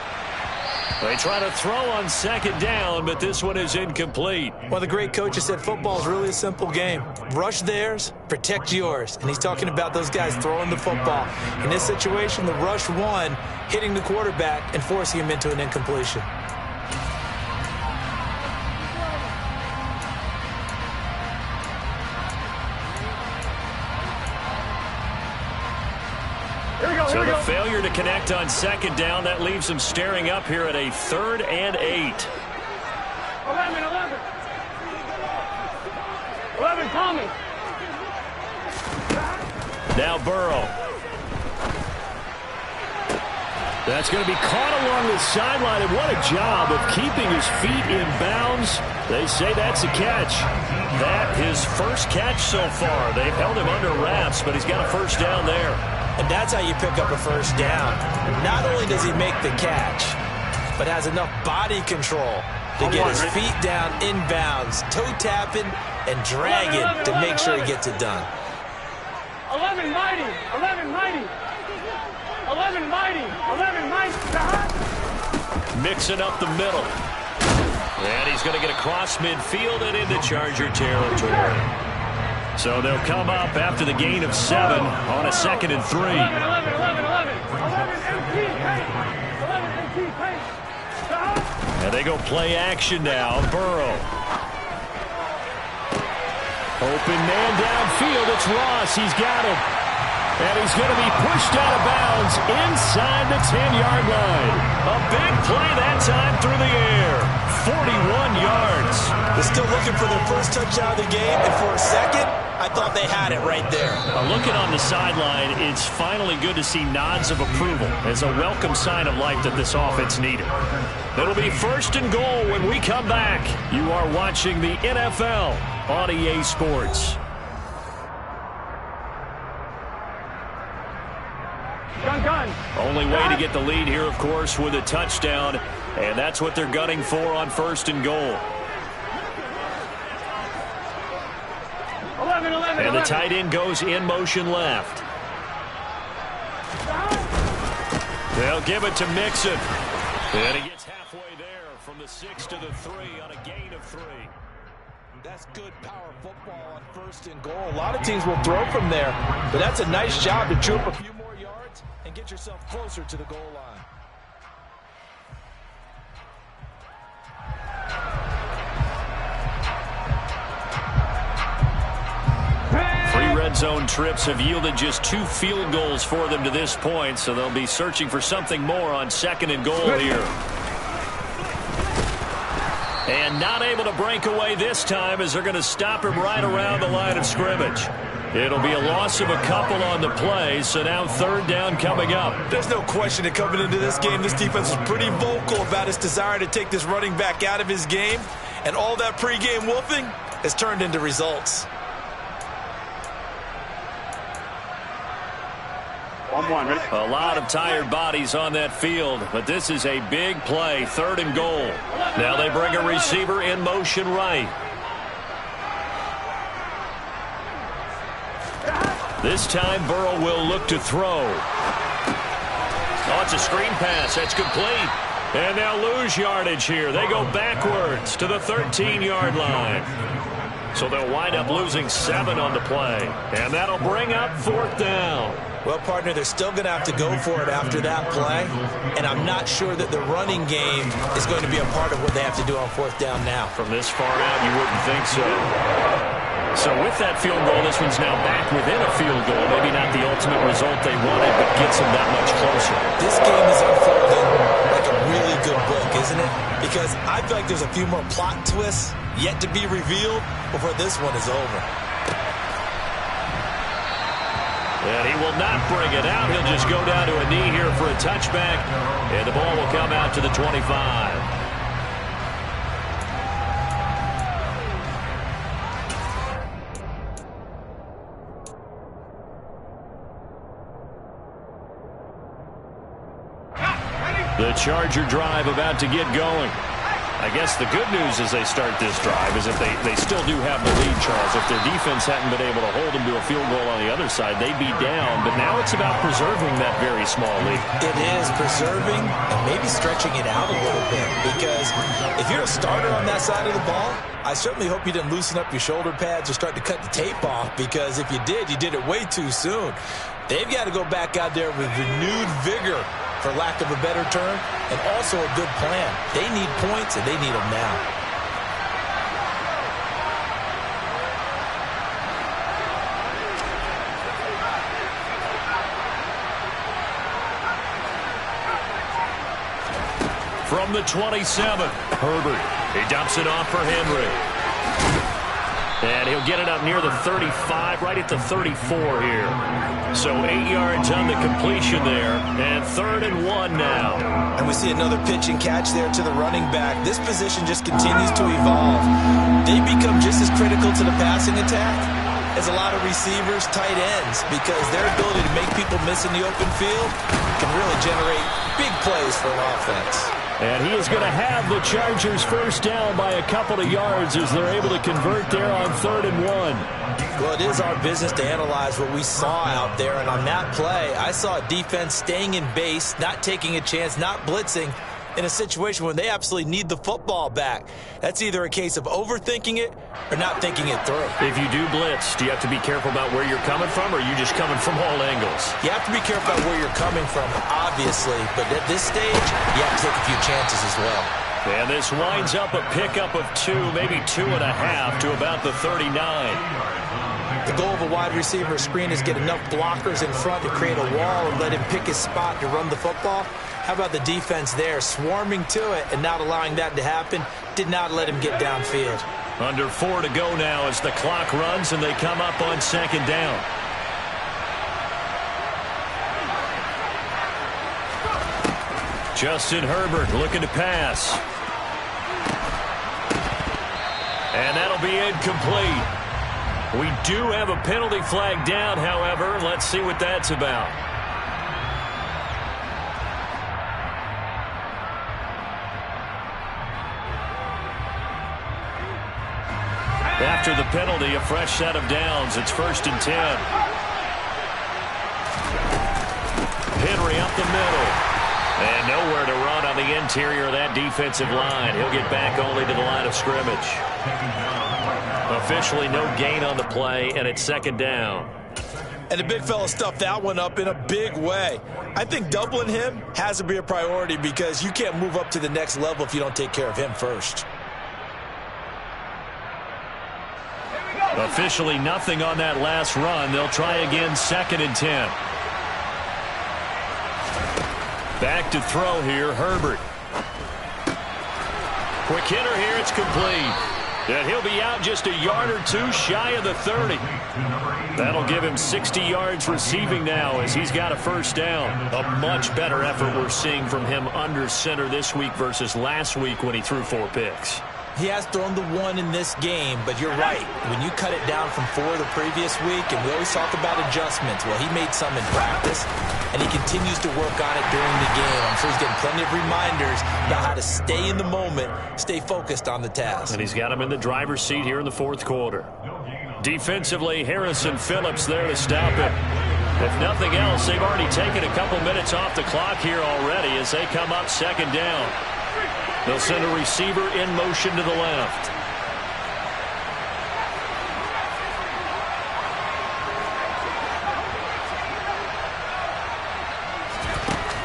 They try to throw on 2nd down, but this one is incomplete. Well, the great coach has said football is really a simple game. Rush theirs, protect yours. And he's talking about those guys throwing the football. In this situation, the rush won, hitting the quarterback and forcing him into an incompletion. So the failure to connect on 2nd down, that leaves them staring up here at a 3rd and 8. 11, call me. Now Burrow. That's going to be caught along the sideline, and what a job of keeping his feet in bounds. They say that's a catch. That his first catch so far. They've held him under wraps, but he's got a first down there. And that's how you pick up a first down. Not only does he make the catch, but has enough body control to get his feet down inbounds, toe tapping and dragging to make sure he gets it done. 11 mighty, 11 mighty, 11 mighty, 11 mighty. Mixing up the middle. And he's going to get across midfield and into Charger territory. So they'll come up after the gain of 7 on a 2nd and 3. 11 empty, 11 empty, And they go play action now. Burrow. Open man downfield. It's Ross. He's got it. And he's going to be pushed out of bounds inside the 10-yard line. A big play that time through the air. 41 yards. They're still looking for their first touchdown of the game, and for a second, I thought they had it right there. Looking on the sideline, it's finally good to see nods of approval as a welcome sign of life that this offense needed. It'll be 1st and goal when we come back. You are watching the NFL on EA Sports. Gun. Only way to get the lead here, of course, with a touchdown, and that's what they're gunning for on 1st and goal. 11. And the tight end goes in motion left. They'll give it to Mixon. And he gets halfway there from the 6 to the 3 on a gain of 3. That's good power football on 1st and goal. A lot of teams will throw from there, but that's a nice job to chew up a few more yards and get yourself closer to the goal line. Three red zone trips have yielded just 2 field goals for them to this point, so they'll be searching for something more on 2nd and goal here. And not able to break away this time as they're going to stop him right around the line of scrimmage. It'll be a loss of a couple on the play, so now 3rd down coming up. There's no question that coming into this game, this defense was pretty vocal about its desire to take this running back out of his game, and all that pregame wolfing has turned into results. 1-1, ready? A lot of tired bodies on that field, but this is a big play, 3rd and goal. Now they bring a receiver in motion right. This time Burrow will look to throw. Oh, it's a screen pass. That's complete. And they'll lose yardage here. They go backwards to the 13-yard line. So they'll wind up losing 7 on the play. And that'll bring up 4th down. Well, partner, they're still going to have to go for it after that play, and I'm not sure that the running game is going to be a part of what they have to do on 4th down now. From this far out, you wouldn't think so. So with that field goal, this one's now back within a field goal. Maybe not the ultimate result they wanted, but gets them that much closer. This game is unfolding like a really good book, isn't it? Because I feel like there's a few more plot twists yet to be revealed before this one is over. And he will not bring it out. He'll just go down to a knee here for a touchback. And the ball will come out to the 25. The Charger drive about to get going. I guess the good news as they start this drive is that they still do have the lead, Charles. If their defense hadn't been able to hold them to a field goal on the other side, they'd be down. But now it's about preserving that very small lead. It is preserving and maybe stretching it out a little bit. Because if you're a starter on that side of the ball, I certainly hope you didn't loosen up your shoulder pads or start to cut the tape off. Because if you did, you did it way too soon. They've got to go back out there with renewed vigor, for lack of a better term, and also a good plan. They need points, and they need them now. From the 27, Herbert. He dumps it off for Henry. And he'll get it up near the 35, right at the 34 here. So 8 yards on the completion there, and 3rd and 1 now. And we see another pitch and catch there to the running back. This position just continues to evolve. They become just as critical to the passing attack as a lot of receivers, tight ends, because their ability to make people miss in the open field can really generate big plays for an offense. And he is going to have the Chargers first down by a couple of yards as they're able to convert there on 3rd and 1. Well, it is our business to analyze what we saw out there. And on that play, I saw a defense staying in base, not taking a chance, not blitzing in a situation when they absolutely need the football back. That's either a case of overthinking it or not thinking it through. If you do blitz, do you have to be careful about where you're coming from, or are you just coming from all angles? You have to be careful about where you're coming from, obviously. But at this stage, you have to take a few chances as well. And this winds up a pickup of 2, maybe 2.5 to about the 39. The goal of a wide receiver screen is get enough blockers in front to create a wall and let him pick his spot to run the football. How about the defense there, swarming to it and not allowing that to happen? Did not let him get downfield. Under 4 to go now as the clock runs and they come up on second down. Justin Herbert looking to pass. And that'll be incomplete. We do have a penalty flag down, however. Let's see what that's about. After the penalty, a fresh set of downs. It's 1st and 10. Henry up the middle. And nowhere to run on the interior of that defensive line. He'll get back only to the line of scrimmage. Officially no gain on the play, and it's 2nd down. And the big fella stuffed that one up in a big way. I think doubling him has to be a priority because you can't move up to the next level if you don't take care of him first. Officially nothing on that last run. They'll try again, 2nd and 10. Back to throw here, Herbert. Quick hitter here, it's complete. And he'll be out just a yard or 2 shy of the 30. That'll give him 60 yards receiving now as he's got a 1st down. A much better effort we're seeing from him under center this week versus last week when he threw 4 picks. He has thrown the 1 in this game, but you're right. When you cut it down from 4 the previous week, and we always talk about adjustments, well, he made some in practice, and he continues to work on it during the game. I'm sure he's getting plenty of reminders about how to stay in the moment, stay focused on the task. And he's got him in the driver's seat here in the 4th quarter. Defensively, Harrison Phillips there to stop it. If nothing else, they've already taken a couple minutes off the clock here already as they come up 2nd down. They'll send a receiver in motion to the left.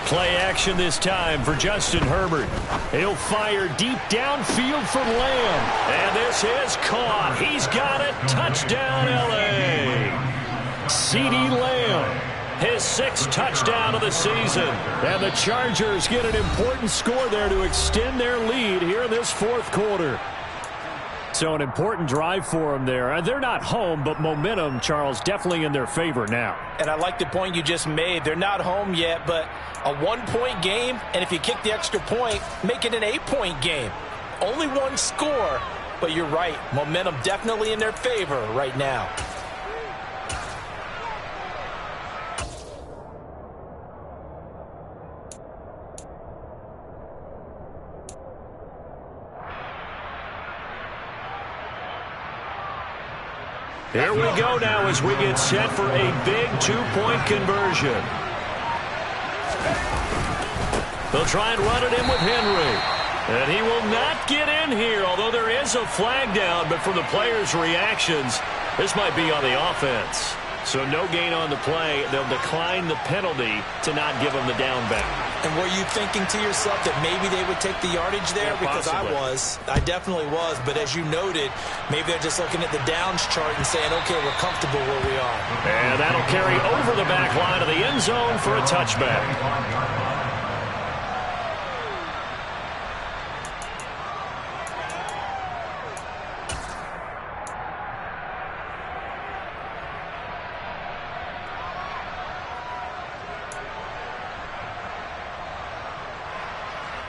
Play action this time for Justin Herbert. He'll fire deep downfield for Lamb. And this is caught. He's got it. Touchdown, L.A. CeeDee Lamb. His 6th touchdown of the season. And the Chargers get an important score there to extend their lead here in this 4th quarter. So an important drive for them there. They're not home, but momentum, Charles, definitely in their favor now. And I like the point you just made. They're not home yet, but a 1-point game, and if you kick the extra point, make it an 8-point game. Only 1 score, but you're right. Momentum definitely in their favor right now. Here we go now as we get set for a big 2-point conversion. They'll try and run it in with Henry. And he will not get in here, although there is a flag down. But from the players' reactions, this might be on the offense. So no gain on the play. They'll decline the penalty to not give them the down back. And were you thinking to yourself that maybe they would take the yardage there? Yeah, because I definitely was. But as you noted, maybe they're just looking at the downs chart and saying, okay, we're comfortable where we are. And that'll carry over the back line of the end zone for a touchback.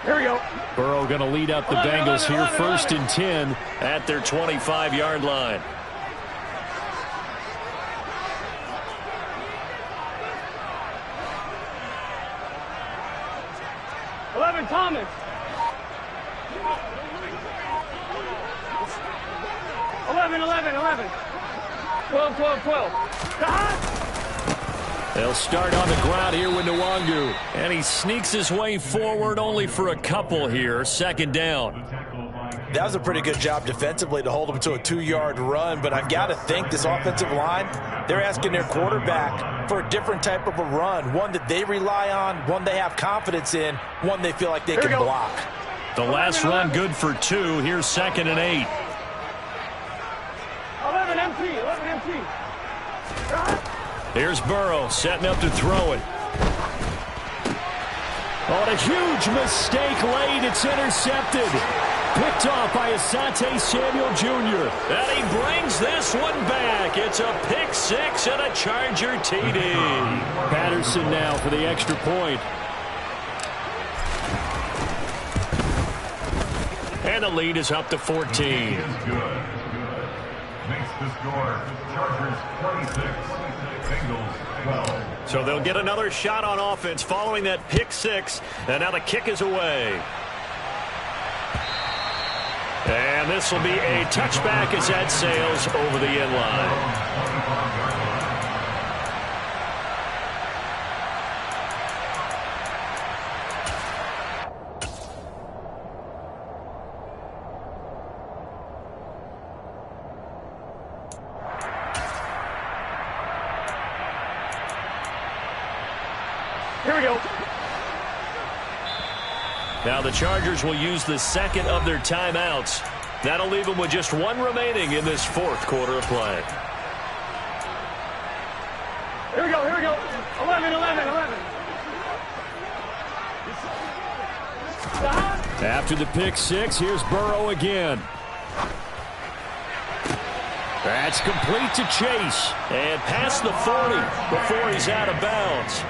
Here we go. Burrow going to lead up the Bengals here, 1st and 10 at their 25-yard line. Thomas. 11, 12. They'll start on the ground here with Nwangu. And he sneaks his way forward only for a couple here. 2nd down. That was a pretty good job defensively to hold them to a 2-yard run. But I've got to think this offensive line, they're asking their quarterback for a different type of a run. One that they rely on, one they have confidence in, one they feel like they can block. The last run good for 2. Here's 2nd and 8. 11 empty. 11 empty. Here's Burrow setting up to throw it. Oh, and a huge mistake late. It's intercepted. Picked off by Asante Samuel Jr. And he brings this one back. It's a pick 6 and a Charger TD. Patterson now for the extra point. And the lead is up to 14. Makes the score Chargers 26, Bengals 12. So they'll get another shot on offense following that pick 6. And now the kick is away. And this will be a touchback as that sails over the end line. Here we go. Now the Chargers will use the second of their timeouts. That'll leave them with just 1 remaining in this 4th quarter of play. Here we go. Here we go. 11, 11, 11. After the pick 6, here's Burrow again. That's complete to Chase. And past the 40 before he's out of bounds.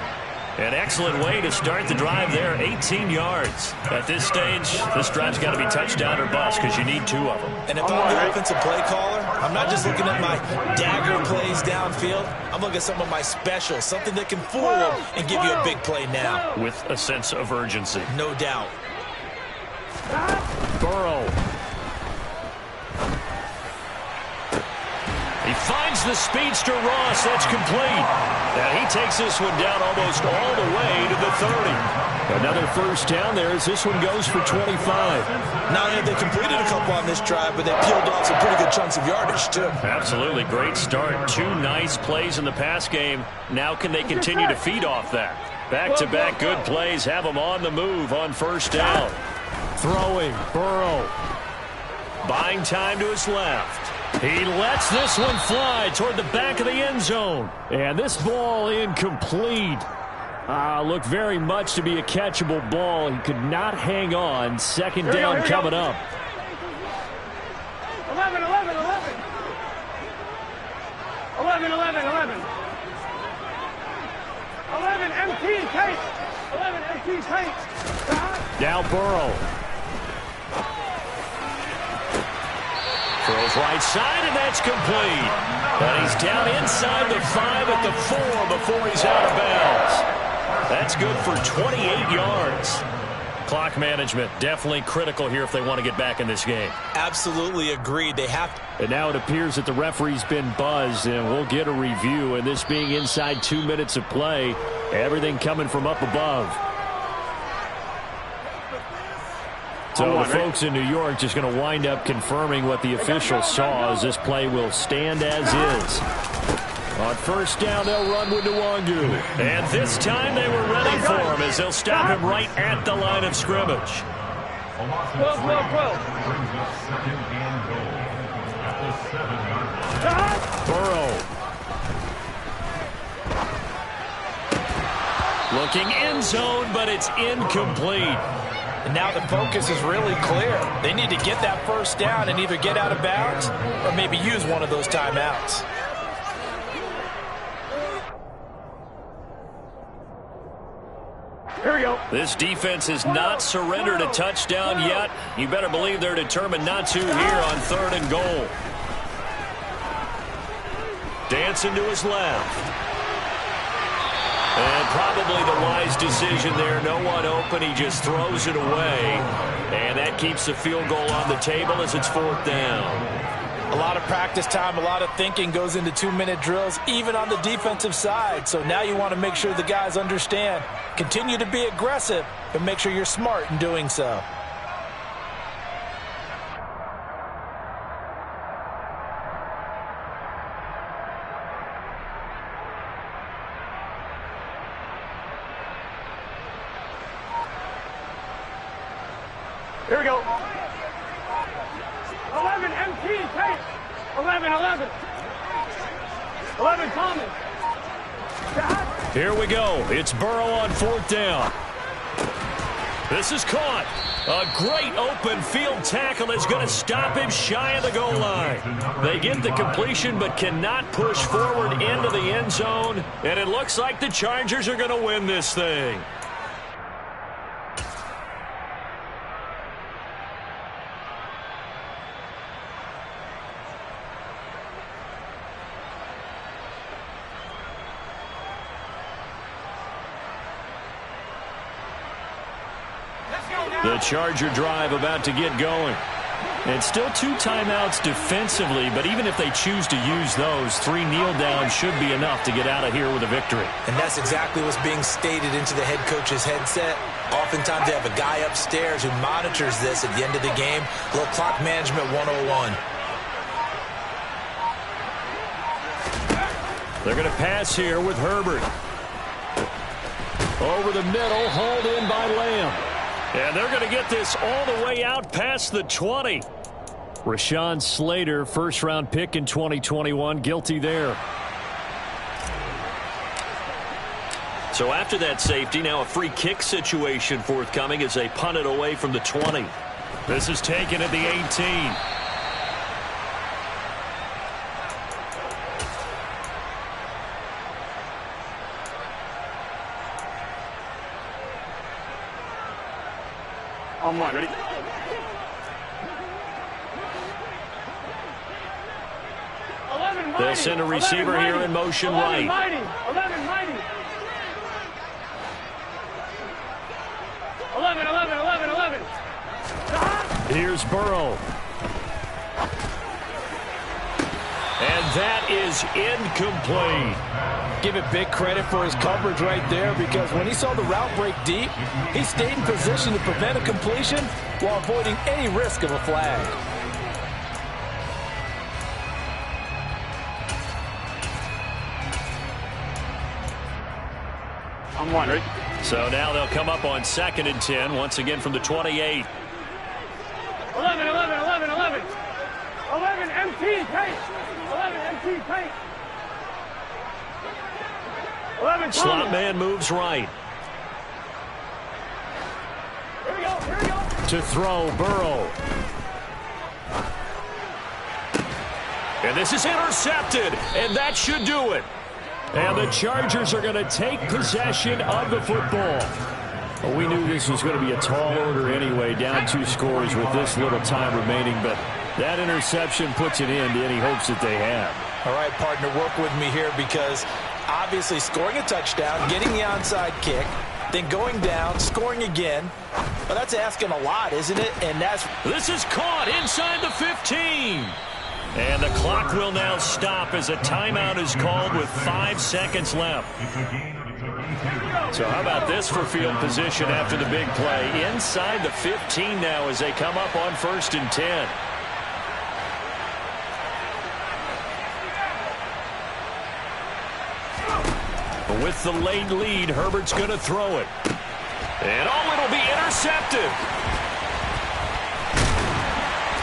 An excellent way to start the drive there, 18 yards. At this stage, this drive's got to be touchdown or bust because you need 2 of them. And if I'm the offensive play caller, I'm not just looking at my dagger plays downfield. I'm looking at some of my specials, something that can fool them and give you a big play now. With a sense of urgency. No doubt. Burrow. He finds the speedster Ross. That's complete. And he takes this one down almost all the way to the 30. Another first down there as this one goes for 25. Not only have they completed a couple on this drive, but they peeled off some pretty good chunks of yardage, too. Absolutely. Great start. 2 nice plays in the pass game. Now can they continue to feed off that? Back-to-back good plays have them on the move on first down. Throwing. Burrow. Buying time to his left. He lets this one fly toward the back of the end zone. And this ball incomplete. Looked very much to be a catchable ball. He could not hang on. Second down coming up. 11, 11, 11. 11, 11, 11. 11 empty tape. 11 empty tape. Now Burrow. Throws right side, and that's complete. But he's down inside the 5 at the 4 before he's out of bounds. That's good for 28 yards. Clock management definitely critical here if they want to get back in this game. Absolutely agreed. They have. And now it appears that the referee's been buzzed, and we'll get a review. And this being inside 2 minutes of play, everything coming from up above. So the folks in New York just going to wind up confirming what the officials saw as this play will stand as is. On first down, they'll run with Nwangu. And this time they were ready for him as they'll stop him right at the line of scrimmage. 12, 12, 12. Burrow. Looking end zone, but it's incomplete. And now the focus is really clear. They need to get that first down and either get out of bounds or maybe use one of those timeouts. Here we go. This defense has not surrendered a touchdown yet. You better believe they're determined not to here on 3rd and goal. Dancing to his left. And probably the wise decision there. No one open. He just throws it away. And that keeps the field goal on the table as it's 4th down. A lot of practice time, a lot of thinking goes into 2-minute drills, even on the defensive side. So now you want to make sure the guys understand. Continue to be aggressive, but make sure you're smart in doing so. Here we go. 11 MT, take. 11. 11 Thomas. Here we go. It's Burrow on 4th down. This is caught. A great open field tackle is going to stop him shy of the goal line. They get the completion but cannot push forward into the end zone. And it looks like the Chargers are going to win this thing. The Charger drive about to get going. And still 2 timeouts defensively, but even if they choose to use those, 3 kneel downs should be enough to get out of here with a victory. And that's exactly what's being stated into the head coach's headset. Oftentimes they have a guy upstairs who monitors this at the end of the game. A little clock management 101. They're going to pass here with Herbert. Over the middle, hauled in by Lamb. And they're going to get this all the way out past the 20. Rashawn Slater, first-round pick in 2021, guilty there. So after that safety, now a free kick situation forthcoming as they punt it away from the 20. This is taken at the 18. On 1, ready? They'll send a receiver here in motion right. 11 mighty. 11. Here's Burrow. And that is incomplete. Give it big credit for his coverage right there, because when he saw the route break deep, he stayed in position to prevent a completion while avoiding any risk of a flag. On 1, ready? So now they'll come up on 2nd and 10, once again from the 28. 11 MT, take. 11 MT, take. 11 Slot man moves right. Here we go. To throw, Burrow. And this is intercepted, and that should do it. And the Chargers are going to take possession of the football. Well, we knew this was going to be a tall order anyway, down 2 scores with this little time remaining, but that interception puts an end to any hopes that they have. All right, partner, work with me here, because obviously scoring a touchdown, getting the onside kick, then going down, scoring again. Well, that's asking a lot, isn't it? And This is caught inside the 15. And the clock will now stop as a timeout is called with 5 seconds left. So how about this for field position after the big play? Inside the 15 now as they come up on 1st and 10. With the late lead, Herbert's going to throw it. And it'll be intercepted.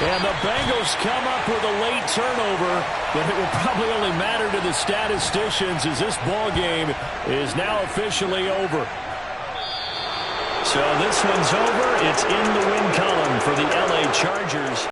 And the Bengals come up with a late turnover, but it will probably only matter to the statisticians as this ball game is now officially over. So this one's over. It's in the win column.